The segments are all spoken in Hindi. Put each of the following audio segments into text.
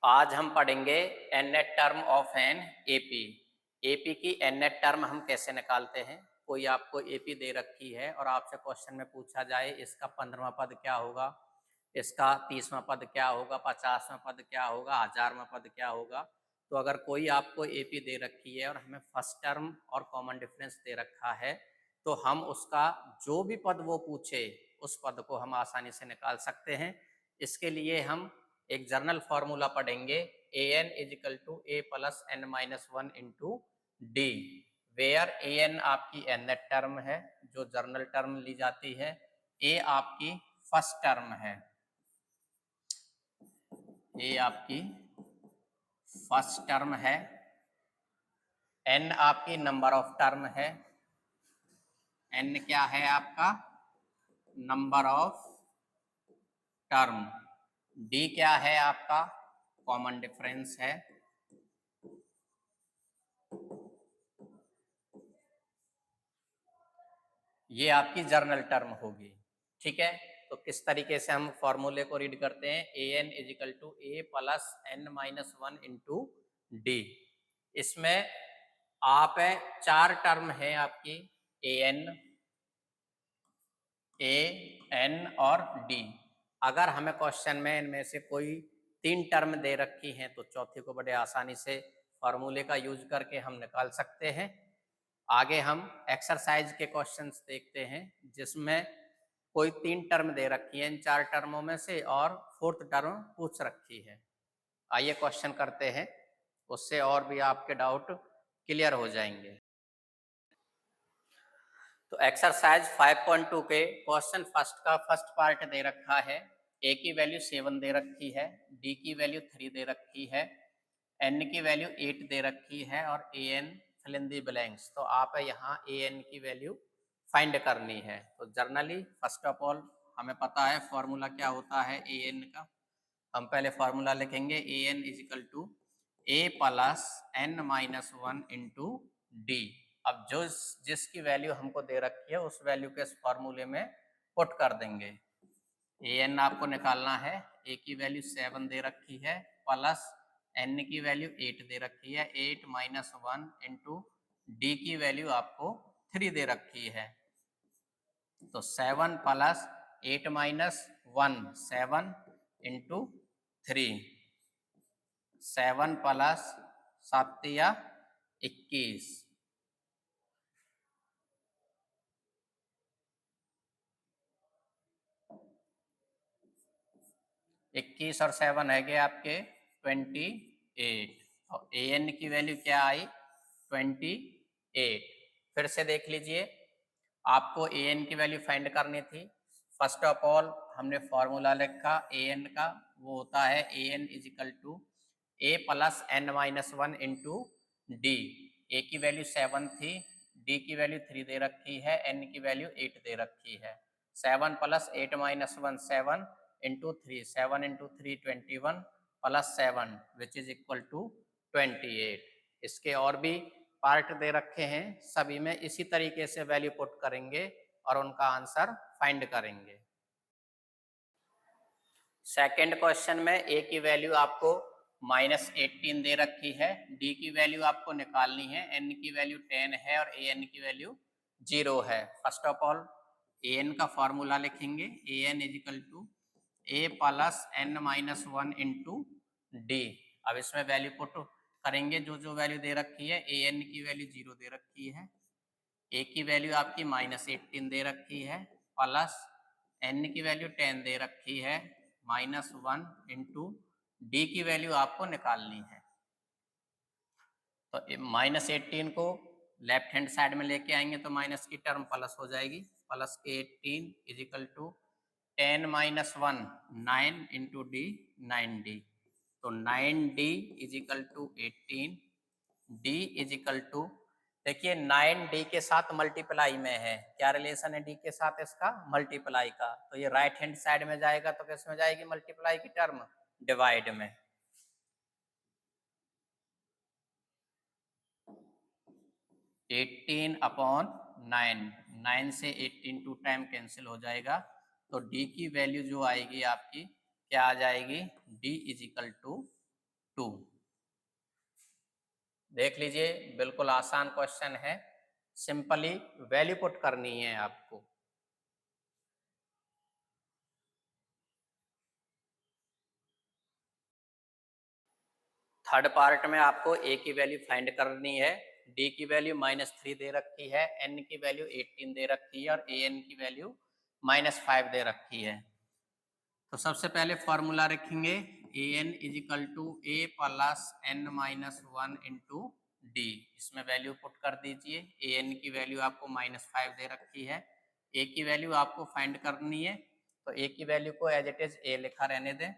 आज हम पढ़ेंगे N-net term of an AP. AP की एन-नेट टर्म हम कैसे निकालते हैं। कोई आपको एपी दे रखी है और आपसे क्वेश्चन में पूछा जाए इसका 15वां पद क्या होगा, इसका 30वां पद क्या होगा, 50वां पद क्या होगा, 1000वां पद क्या होगा। तो अगर कोई आपको एपी दे रखी है और हमें फर्स्ट टर्म और कॉमन डिफरेंस दे रखा है तो हम उसका जो भी पद वो पूछे उस पद को हम आसानी से निकाल सकते हैं। इसके लिए हम एक जर्नल फॉर्मूला पढ़ेंगे, a N is equal to A plus N minus one into d, where a n आपकी एन-नेट टर्म है जो जर्नल टर्म ली जाती है, ए आपकी फर्स्ट टर्म है, ए आपकी फर्स्ट टर्म है, एन आपकी नंबर ऑफ टर्म है, एन क्या है आपका नंबर ऑफ टर्म, डी क्या है आपका कॉमन डिफरेंस है, ये आपकी जर्नल टर्म होगी। ठीक है, तो किस तरीके से हम फॉर्मूले को रीड करते हैं, a N is equal to A plus N minus one into D. इसमें आप चार टर्म है आपकी, ए एन और डी। अगर हमें क्वेश्चन में इनमें से कोई तीन टर्म दे रखी हैं तो चौथी को बड़े आसानी से फॉर्मूले का यूज करके हम निकाल सकते हैं। आगे हम एक्सरसाइज के क्वेश्चंस देखते हैं जिसमें कोई तीन टर्म दे रखी है इन चार टर्मों में से और फोर्थ टर्म पूछ रखी है। आइए क्वेश्चन करते हैं, उससे और भी आपके डाउट क्लियर हो जाएंगे। तो एक्सरसाइज 5.2 के क्वेश्चन फर्स्ट का फर्स्ट पार्ट दे रखा है, ए की वैल्यू 7 दे रखी है, डी की वैल्यू 3 दे रखी है, एन की वैल्यू 8 दे रखी है और a n fill in the blanks. तो आप यहाँ ए एन की वैल्यू फाइंड करनी है। तो जर्नली फर्स्ट ऑफ ऑल हमें पता है फॉर्मूला क्या होता है ए एन का। हम पहले फॉर्मूला लिखेंगे, A N is equal to A plus N minus one into D. अब जो जिसकी वैल्यू हमको दे रखी है उस वैल्यू के इस फॉर्मूले में पुट कर देंगे। ए एन आपको निकालना है, ए की वैल्यू 7 दे रखी है प्लस एन की वैल्यू 8 दे रखी है, 8 माइनस वन इंटू डी की वैल्यू आपको 3 दे रखी है। तो 7 plus 8 minus one 7 into 3, 7 plus 7 या 21, 21 और 7 है गए आपके 28 और ए एन की वैल्यू क्या आई 28। फिर से देख लीजिए, आपको ए एन की वैल्यू फाइंड करनी थी। फर्स्ट ऑफ ऑल हमने फॉर्मूला लिखा ए एन का, वो होता है A N is equal to A plus N minus one into D. A की वैल्यू 7 थी, डी की वैल्यू 3 दे रखी है, एन की वैल्यू 8 दे रखी है। 7 plus 8 minus one 7 into 3, 7 into 3 21 plus 7 which is equal to 28। इसके और भी पार्ट दे रखे हैं, सभी में इसी तरीके से वैल्यू पुट करेंगे और उनका आंसर फाइंड करेंगे। सेकेंड क्वेश्चन में ए की वैल्यू आपको -18 दे रखी है, डी की वैल्यू आपको निकालनी है, एन की वैल्यू 10 है और ए एन की वैल्यू 0 है। First of all A N का फॉर्मूला लिखेंगे, A N is equal to A plus N minus one into D. अब इसमें वैल्यू पुट करेंगे, जो जो वैल्यू दे रखी है, ए एन की वैल्यू 0 दे रखी है, ए की वैल्यू आपकी -18 दे रखी है, प्लस एन की वैल्यू 10 दे रखी है, -1 इंटू डी की वैल्यू आपको निकालनी है। तो -18 को लेफ्ट हैंड साइड में लेके आएंगे तो माइनस की टर्म प्लस हो जाएगी, प्लस के 18 is equal to 10 minus 1 9 into d 9d। तो 9d is equal to 18, d is equal to, देखिए 9d के साथ मल्टीप्लाई में है, क्या रिलेशन है d के साथ इसका मल्टीप्लाई का। तो ये राइट हैंड साइड में जाएगा तो किस में जाएगी मल्टीप्लाई की टर्म, डिवाइड में। 18 अपॉन 9, 9 से 18 टू टाइम कैंसिल हो जाएगा। तो d की वैल्यू जो आएगी आपकी क्या आ जाएगी, d इज इक्वल टू 2। देख लीजिए, बिल्कुल आसान क्वेश्चन है, सिंपली वैल्यू पुट करनी है आपको। थर्ड पार्ट में आपको ए की वैल्यू फाइंड करनी है, डी की वैल्यू -3 दे रखी है, एन की वैल्यू 18 दे रखी है और ए एन की वैल्यू -5 दे रखी है। तो सबसे पहले फॉर्मूला रखेंगे, A N is equal to A plus N minus 1 into D. इसमें वैल्यू पुट कर दीजिए। ए एन की वैल्यू आपको -5 दे रखी है, ए की वैल्यू आपको फाइंड करनी है, तो ए की वैल्यू को एज इट इज ए लिखा रहने दें,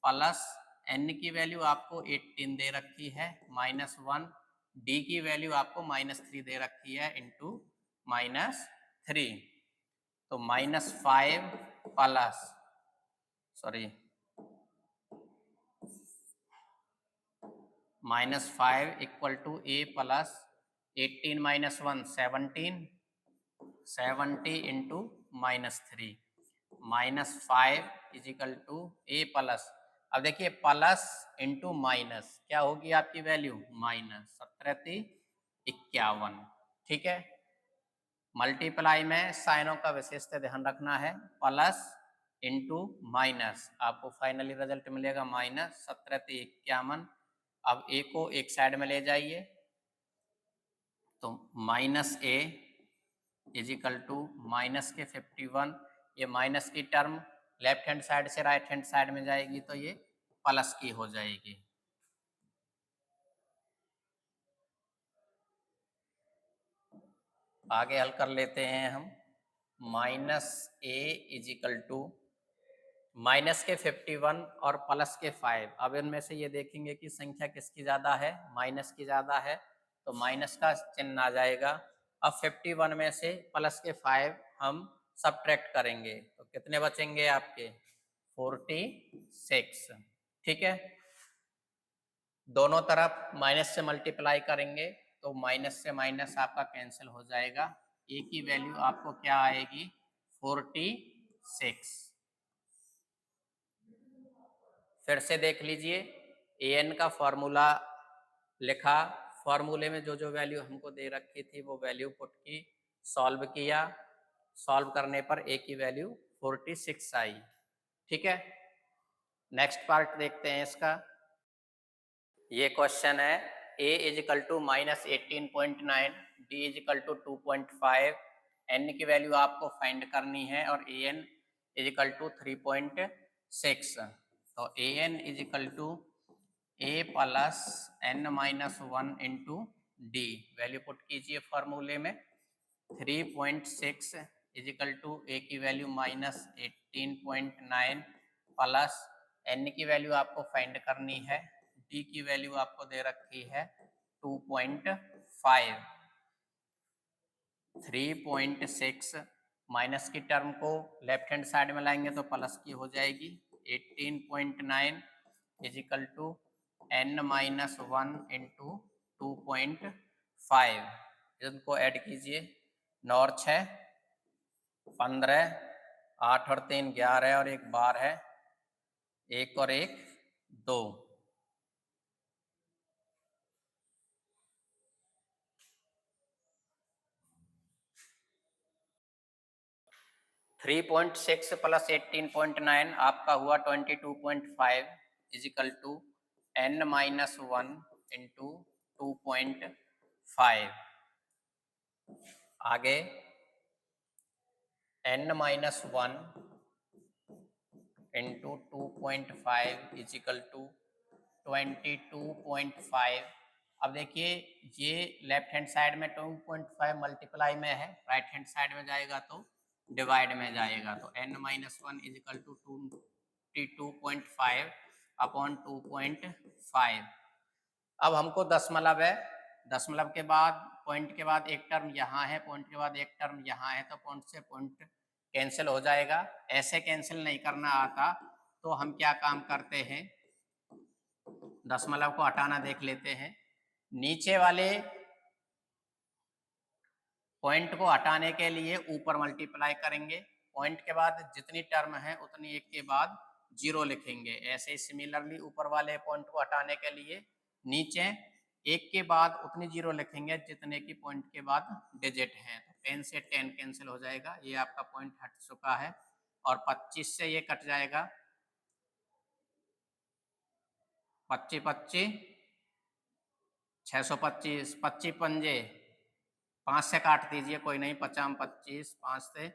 प्लस एन की वैल्यू आपको 18 दे रखी है, -1, डी की वैल्यू आपको -3 दे रखी है इंटू -3। तो -5 plus -5 equal to A plus 18 minus 1 17, 70 into -3, -5 equal to A plus, अब देखिए प्लस इंटू माइनस क्या होगी आपकी वैल्यू, -17×51। ठीक है, मल्टीप्लाई में साइनों का विशेषता ध्यान रखना है, प्लस इंटू माइनस, आपको फाइनली रिजल्ट मिलेगा -17×51। अब ए को एक साइड में ले जाइए, तो -a इजिकल टू माइनस के 51, ये माइनस की टर्म लेफ्ट हैंड साइड से राइट हैंड साइड में जाएगी तो ये प्लस की हो जाएगी। आगे हल कर लेते हैं हम, -a इजिकल टू माइनस के 51 और प्लस के 5। अब इनमें से ये देखेंगे कि संख्या किसकी ज़्यादा है, माइनस की ज़्यादा है, तो माइनस का चिन्ह आ जाएगा। अब 51 में से प्लस के 5 हम सबट्रैक्ट करेंगे तो कितने बचेंगे आपके, 46। ठीक है, दोनों तरफ माइनस से मल्टीप्लाई करेंगे तो माइनस से माइनस आपका कैंसिल हो जाएगा, ए की वैल्यू आपको क्या आएगी, 46। फिर से देख लीजिए, ए एन का फॉर्मूला लिखा, फॉर्मूले में जो जो वैल्यू हमको दे रखी थी वो वैल्यू पुट की, सॉल्व किया, सॉल्व करने पर ए की वैल्यू 46 आई। ठीक है, नेक्स्ट पार्ट देखते हैं इसका। ये क्वेश्चन है, a equal to -18.9, d equal to 2.5, n की वैल्यू आपको फाइंड करनी है और a n इजिकल टू 3.6। तो a n equal to a plus n minus 1 into d, value put कीजिए फॉर्मूले में, 3.6 इजिकल टू a की वैल्यू -18.9 प्लस n की वैल्यू आपको फाइंड करनी है, d की वैल्यू आपको दे रखी है 2.5, 3.6 माइनस की टर्म को लेफ्ट हैंड साइड में लाएंगे तो प्लस की हो जाएगी, 18.9 equal to n minus 1 into 2.5, इनको ऐड कीजिए, 9 और 6 15, 8 और 3 11 और 1 12, 1 और 1 2। 3.6 प्लस 18.9 आपका हुआ 22.5 equal to n minus 1 into 2.5। आगे n minus 1 into 2.5 equal to 22.5। अब देखिए, ये लेफ्ट हैंड साइड में 2.5 मल्टीप्लाई में है, राइट हैंड साइड में जाएगा तो डिवाइड में जाएगा, तो n minus 1 equal to 22.5 upon 2.5। अब हमको दशमलव है, दशमलव के बाद पॉइंट के बाद एक टर्म यहाँ है, पॉइंट के बाद एक टर्म यहाँ है, तो पॉइंट से पॉइंट कैंसिल हो जाएगा। ऐसे कैंसिल नहीं करना आता तो हम क्या काम करते हैं, दशमलव को हटाना देख लेते हैं। नीचे वाले पॉइंट को हटाने के लिए ऊपर मल्टीप्लाई करेंगे, पॉइंट के बाद जितनी टर्म है उतनी एक के बाद 0 लिखेंगे। ऐसे ही सिमिलरली ऊपर वाले पॉइंट को हटाने के लिए नीचे 1 के बाद उतनी 0 लिखेंगे जितने की पॉइंट के बाद डिजिट हैं। तो 10 से 10 कैंसिल हो जाएगा, ये आपका पॉइंट हट चुका है। और 25 से ये कट जाएगा, 25 25 625, 25 पंजे 5 से काट दीजिए, कोई नहीं, 50 25, 5 से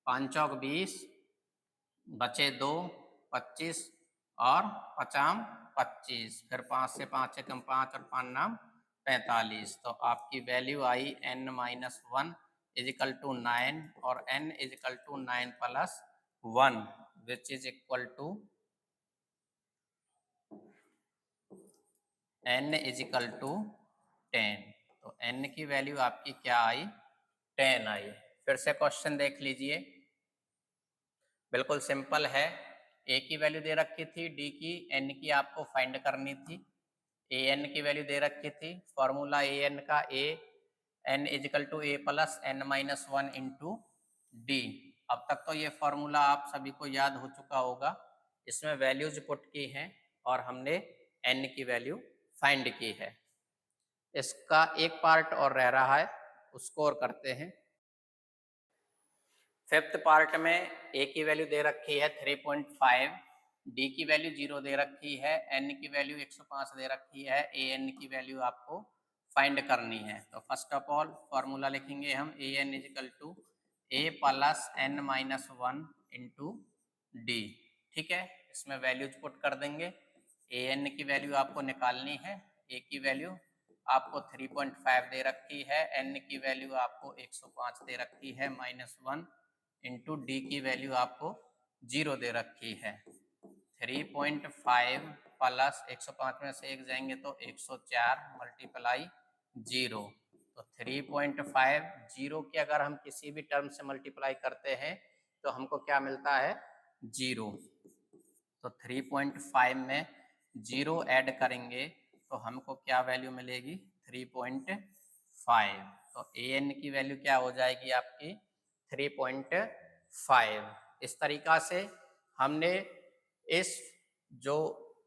5 चौक 20, बचे 2 25 और 50 25, फिर 5 से 5 एकम 5 और 5 नाम 45। तो आपकी value I n-1 is equal to 9 और n equal to 9 plus 1 which is equal to n equal to 10। तो n की वैल्यू आपकी क्या आई, 10 आई। फिर से क्वेश्चन देख लीजिए, बिल्कुल सिंपल है। a की वैल्यू दे रखी थी, d की, n की आपको फाइंड करनी थी। an की वैल्यू दे रखी थी, फॉर्मूला an का a n equal to a plus n-1 into D. अब तक तो ये फॉर्मूला आप सभी को याद हो चुका होगा। इसमें वैल्यूज पुट की हैं और हमने n की वैल्यू फाइंड की है। इसका एक पार्ट और रह रहा है, उसको और करते हैं। फिफ्थ पार्ट में a की वैल्यू दे रखी है 3.5, d की वैल्यू 0 दे रखी है, n की वैल्यू 105 दे रखी है, an की वैल्यू आपको फाइंड करनी है। तो फर्स्ट ऑफ ऑल फॉर्मूला लिखेंगे हम an equal to a plus n-1 into d. ठीक है, इसमें वैल्यूज पुट कर देंगे। an की वैल्यू आपको निकालनी है, a की वैल्यू आपको 3.5 दे रखी है, n की वैल्यू आपको 105 दे रखी है, -1 इंटू डी की वैल्यू आपको 0 दे रखी है। 3.5 प्लस 105 में से 1 जाएंगे तो 104 मल्टीप्लाई 0। तो 3.5 0 की अगर हम किसी भी टर्म से मल्टीप्लाई करते हैं तो हमको क्या मिलता है, 0। तो 3.5 में 0 ऐड करेंगे तो हमको क्या वैल्यू मिलेगी, 3.5। तो an की वैल्यू क्या हो जाएगी आपकी, 3.5। इस तरीका से हमने इस जो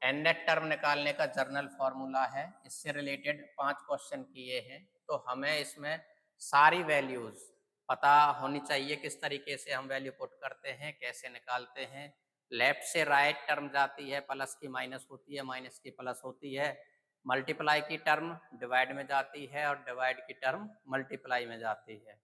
nnet टर्म निकालने का जर्नल फॉर्मूला है, इससे रिलेटेड 5 क्वेश्चन किए हैं। तो हमें इसमें सारी वैल्यूज पता होनी चाहिए, किस तरीके से हम वैल्यू पुट करते हैं, कैसे निकालते हैं। लेफ्ट से राइट टर्म जाती है, प्लस की माइनस होती है, माइनस की प्लस होती है, मल्टीप्लाई की टर्म डिवाइड में जाती है और डिवाइड की टर्म मल्टीप्लाई में जाती है।